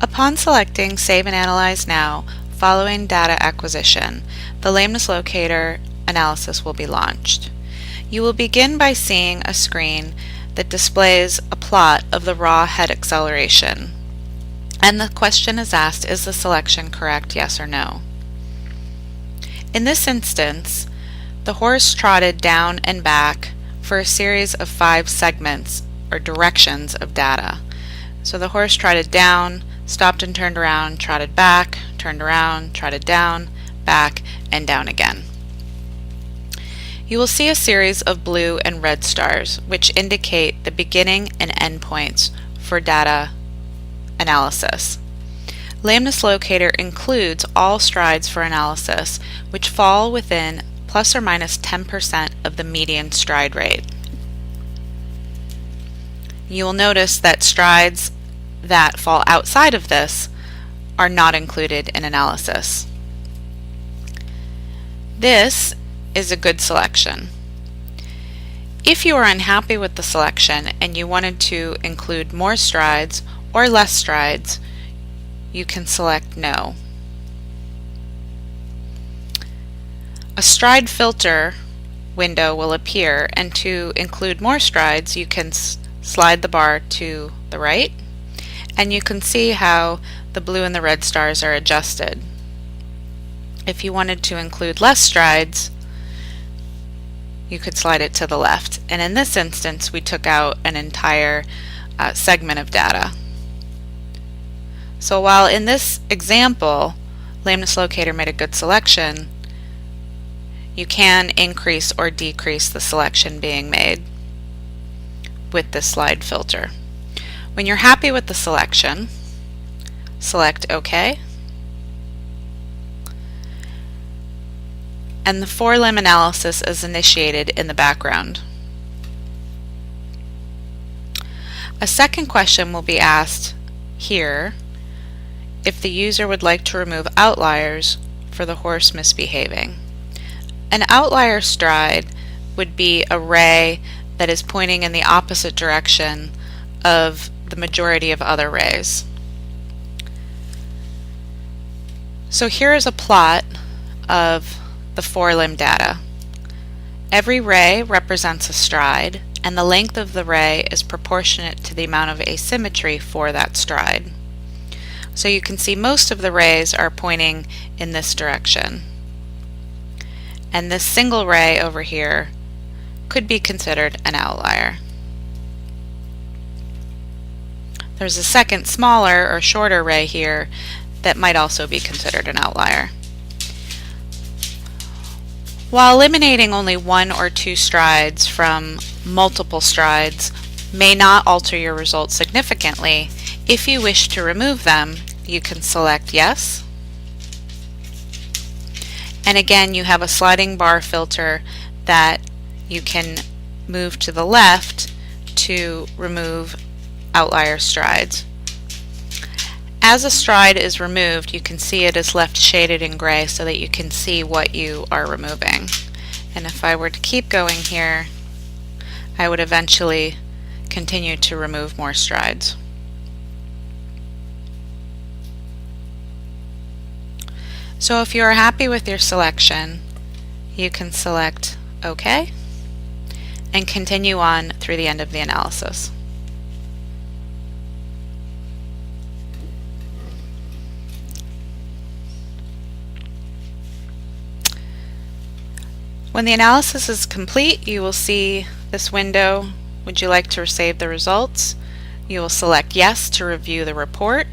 Upon selecting Save and Analyze Now, following data acquisition, the lameness locator analysis will be launched. You will begin by seeing a screen that displays a plot of the raw head acceleration. And the question is asked, is the selection correct, yes or no? In this instance, the horse trotted down and back for a series of 5 segments or directions of data. So the horse trotted down, stopped and turned around, trotted back, turned around, trotted down, back, and down again. You will see a series of blue and red stars, which indicate the beginning and end points for data analysis. Lameness locator includes all strides for analysis, which fall within plus or minus 10% of the median stride rate. You will notice that strides that fall outside of this are not included in analysis. This is a good selection. If you are unhappy with the selection and you wanted to include more strides or less strides, you can select No. A stride filter window will appear, and to include more strides you can slide the bar to the right, and you can see how the blue and the red stars are adjusted. If you wanted to include less strides, you could slide it to the left, and in this instance we took out an entire segment of data. So while in this example lameness locator made a good selection, you can increase or decrease the selection being made with this slide filter. When you're happy with the selection, select OK, and the 4-limb analysis is initiated in the background. A second question will be asked here if the user would like to remove outliers for the horse misbehaving. An outlier stride would be a ray that is pointing in the opposite direction of the majority of other rays. So here is a plot of the 4-limb data. Every ray represents a stride, and the length of the ray is proportionate to the amount of asymmetry for that stride. So you can see most of the rays are pointing in this direction. And this single ray over here could be considered an outlier. There's a second smaller or shorter ray here that might also be considered an outlier. While eliminating only 1 or 2 strides from multiple strides may not alter your results significantly, if you wish to remove them, you can select Yes. And again, you have a sliding bar filter that you can move to the left to remove outlier strides. As a stride is removed, you can see it is left shaded in gray so that you can see what you are removing. And if I were to keep going here, I would eventually continue to remove more strides. So if you are happy with your selection, you can select OK and continue on through the end of the analysis. When the analysis is complete, you will see this window. Would you like to save the results? You will select Yes to review the report.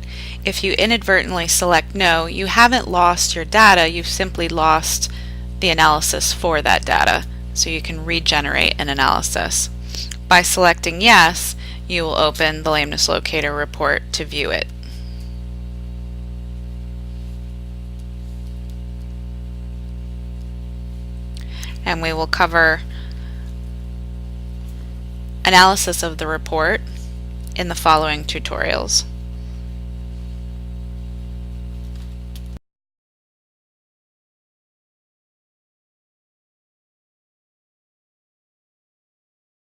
If you inadvertently select No, you haven't lost your data, you've simply lost the analysis for that data, so you can regenerate an analysis. By selecting Yes, you will open the lameness locator report to view it. And we will cover analysis of the report in the following tutorials.